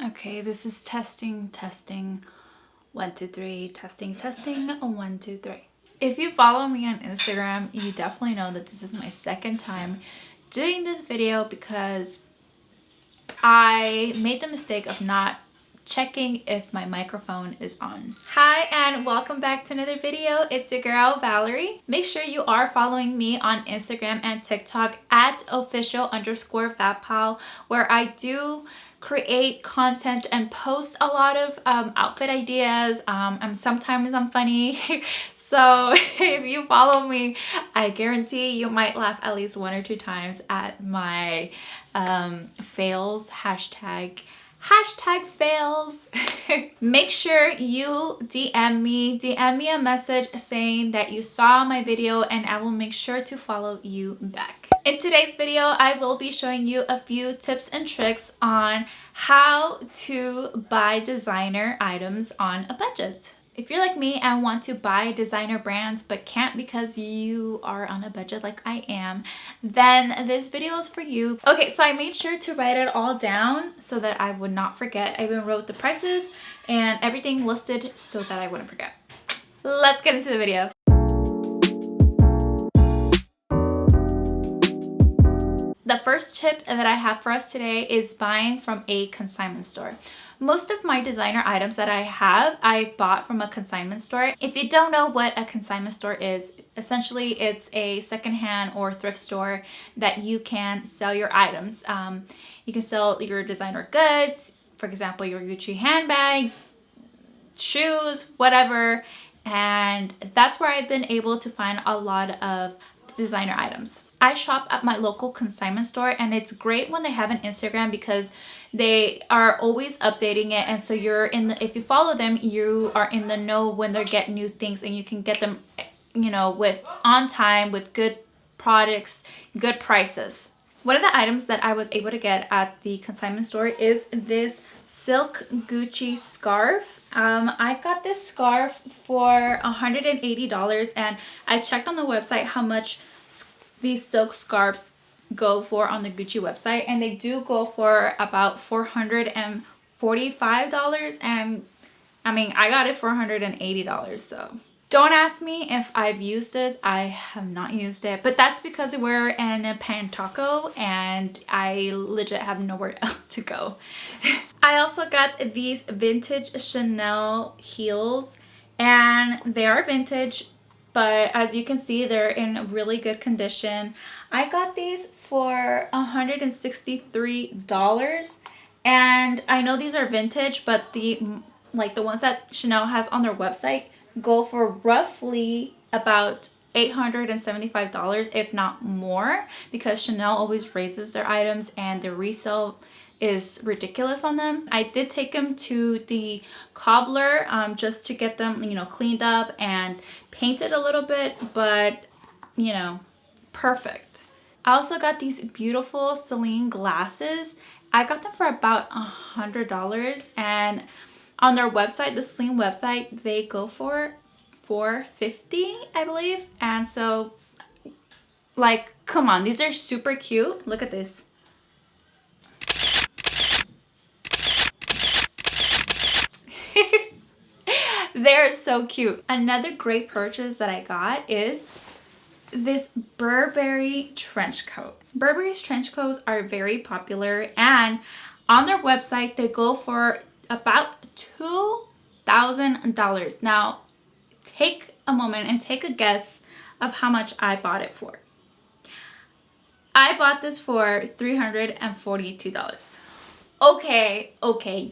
Okay, this is testing. 1, 2, 3. Testing. 1, 2, 3. If you follow me on Instagram, you definitely know that this is my second time doing this video because I made the mistake of not checking if my microphone is on. Hi and welcome back to another video. It's your girl Valerie. Make sure you are following me on Instagram and TikTok at official_vapal, where I do create content and post a lot of outfit ideas. Sometimes I'm funny. So if you follow me, I guarantee you might laugh at least 1 or 2 times at my fails, hashtag fails. Make sure you DM me a message saying that you saw my video and I will make sure to follow you back. In today's video, I will be showing you a few tips and tricks on how to buy designer items on a budget. If you're like me and want to buy designer brands but can't because you are on a budget like I am, then this video is for you. Okay, so I made sure to write it all down so that I would not forget. I even wrote the prices and everything listed so that I wouldn't forget. Let's get into the video. The first tip that I have for us today is buying from a consignment store. Most of my designer items that I have, I bought from a consignment store. If you don't know what a consignment store is, essentially it's a secondhand or thrift store that you can sell your items. You can sell your designer goods, for example, your Gucci handbag, shoes, whatever. And that's where I've been able to find a lot of designer items. I shop at my local consignment store and it's great when they have an Instagram because they are always updating it, and so you're in the, if you follow them, you are in the know when they get new things and you can get them, you know, with on time, with good products, good prices. One of the items that I was able to get at the consignment store is this silk Gucci scarf. I got this scarf for $180 and I checked on the website how much these silk scarves go for on the Gucci website, and they do go for about $445, and I mean I got it for $180. So don't ask me if I've used it. I have not used it, but that's because we're in a Pantaco and I legit have nowhere else to go. I also got these vintage Chanel heels, and they are vintage, but as you can see, they're in really good condition. I got these for $163, and I know these are vintage, but the ones that Chanel has on their website go for roughly about $875, if not more, because Chanel always raises their items and the resale is ridiculous on them. I did take them to the cobbler just to get them, you know, cleaned up and painted a little bit, but you know, perfect. I also got these beautiful Celine glasses. I got them for about $100, and on their website, the Celine website, they go for $450, I believe. And so, like, come on, these are super cute. Look at this. They're so cute. Another great purchase that I got is this Burberry trench coat. Burberry's trench coats are very popular, and on their website they go for about $2,000. Now take a moment and take a guess of how much I bought it for. I bought this for $342. Okay,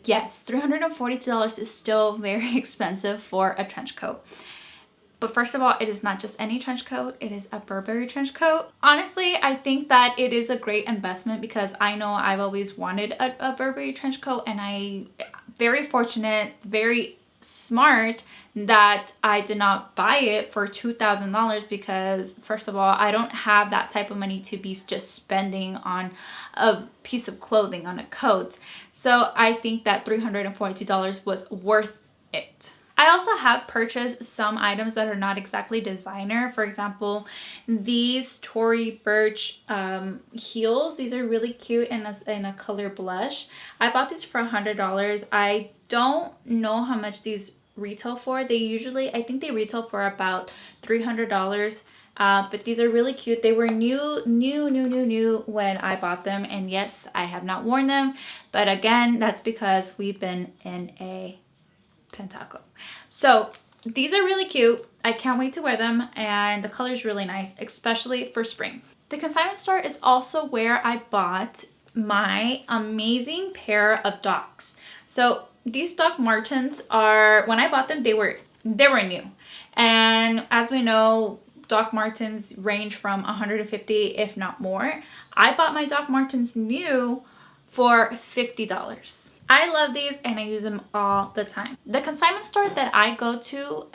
yes, $342 is still very expensive for a trench coat. But first of all, it is not just any trench coat, it is a Burberry trench coat. Honestly, I think that it is a great investment because I know I've always wanted a Burberry trench coat, and I very fortunate, very smart that I did not buy it for $2,000 because first of all, I don't have that type of money to be just spending on a piece of clothing, on a coat. So I think that $342 was worth it. I also have purchased some items that are not exactly designer. For example, these Tory Burch heels. These are really cute in a color blush. I bought these for $100. I don't know how much these retail for. They usually, I think they retail for about $300. But these are really cute. They were new when I bought them. And yes, I have not worn them. But again, that's because we've been in a Pentaco. So these are really cute. I can't wait to wear them. And the color is really nice, especially for spring. The Consignment Store is also where I bought my amazing pair of Docs. So these Doc Martens are, when I bought them, they were new. And as we know, Doc Martens range from 150, if not more. I bought my Doc Martens new for $50. I love these and I use them all the time. The Consignment Store that I go to,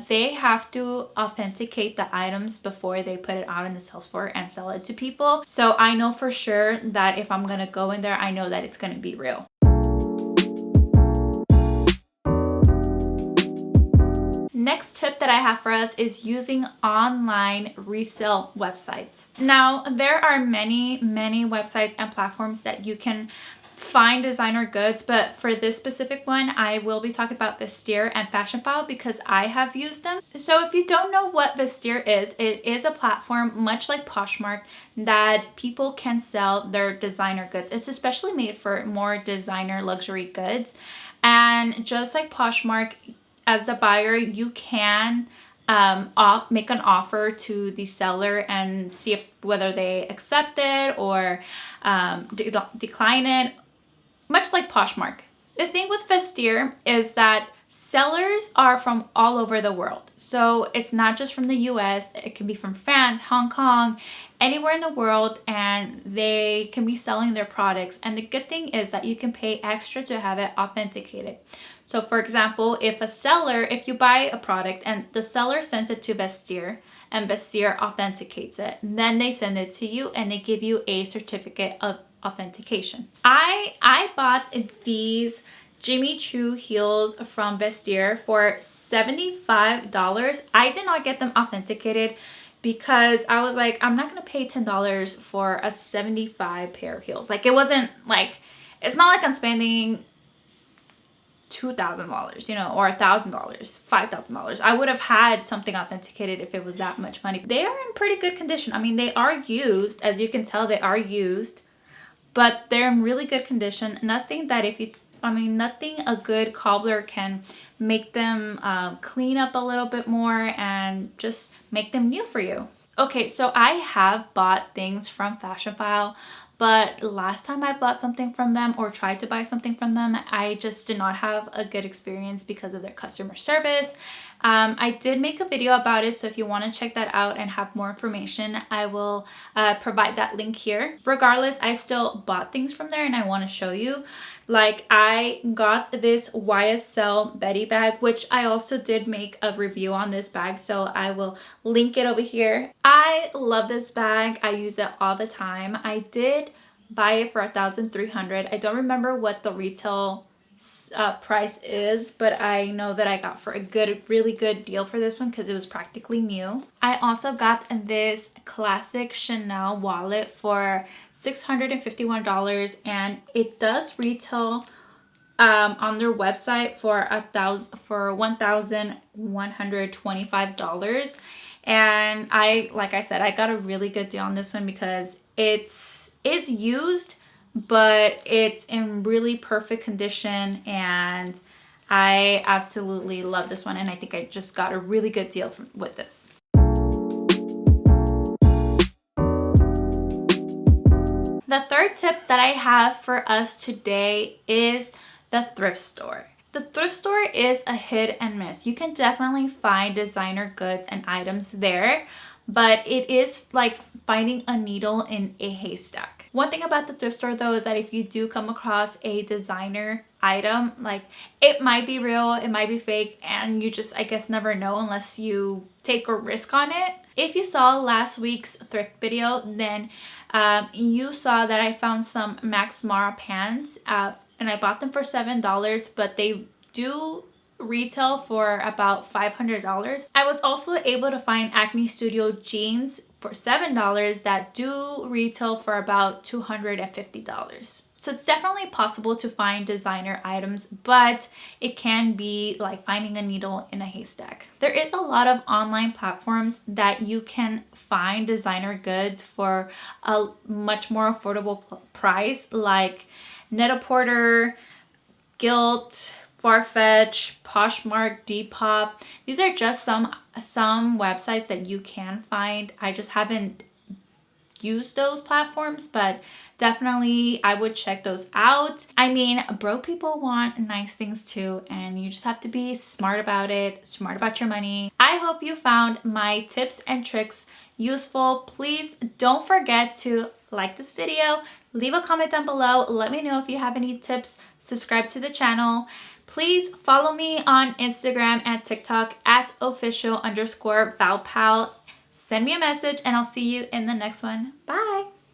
they have to authenticate the items before they put it out in the sales floor and sell it to people. So I know for sure that if I'm gonna go in there, I know that it's gonna be real. Next tip that I have for us is using online resale websites. Now, there are many websites and platforms that you can find designer goods, but for this specific one, I will be talking about Vestiaire and Fashionphile because I have used them. So if you don't know what Vestiaire is, it is a platform much like Poshmark that people can sell their designer goods. It's especially made for more designer luxury goods. And just like Poshmark, as a buyer, you can make an offer to the seller and see whether they accept it or decline it, much like Poshmark. The thing with Vestiaire is that sellers are from all over the world. So it's not just from the US, it can be from France, Hong Kong, anywhere in the world, and they can be selling their products. And the good thing is that you can pay extra to have it authenticated. So for example, if you buy a product and the seller sends it to Vestiaire and Vestiaire authenticates it, then they send it to you and they give you a certificate of authentication. I bought these Jimmy Choo heels from Vestiaire for $75. I did not get them authenticated because I was like, I'm not gonna pay $10 for a 75 pair of heels. Like, it wasn't like, it's not like I'm spending $2,000, or $1,000, $5,000. I would have had something authenticated if it was that much money. They are in pretty good condition. I mean, they are used, as you can tell, they are used, but they're in really good condition. Nothing a good cobbler can make them clean up a little bit more and just make them new for you. Okay, so I have bought things from Fashionphile, but last time I bought something from them or tried to buy something from them, I just did not have a good experience because of their customer service. I did make a video about it, so if you want to check that out and have more information, I will provide that link here. Regardless, I still bought things from there and I want to show you. Like, I got this YSL Betty bag, which I also did make a review on this bag, so I will link it over here. I love this bag. I use it all the time. I did buy it for $1,300. I don't remember what the retail price is, but I know that I got for a really good deal for this one because it was practically new. I also got this classic Chanel wallet for $651, and it does retail on their website for $1,125. And like I said, I got a really good deal on this one because it's used, but it's in really perfect condition, and I absolutely love this one, and I think I just got a really good deal with this. The third tip that I have for us today is the thrift store. The thrift store is a hit and miss. You can definitely find designer goods and items there, but it is like finding a needle in a haystack. One thing about the thrift store though is that if you do come across a designer item, like, it might be real, it might be fake, and you just, I guess, never know unless you take a risk on it. If you saw last week's thrift video, then you saw that I found some Max Mara pants and I bought them for $7, but they do retail for about $500. I was also able to find Acne Studio jeans for $7 that do retail for about $250. So it's definitely possible to find designer items, but it can be like finding a needle in a haystack. There is a lot of online platforms that you can find designer goods for a much more affordable price, like Net-a-Porter, Gilt, Farfetch, Poshmark, Depop. These are just some websites that you can find. I just haven't used those platforms, but definitely I would check those out. I mean, broke people want nice things too, and you just have to be smart about it, smart about your money. I hope you found my tips and tricks useful. Please don't forget to like this video, leave a comment down below, let me know if you have any tips, subscribe to the channel. Please follow me on Instagram and TikTok at official_valpal. Send me a message and I'll see you in the next one. Bye.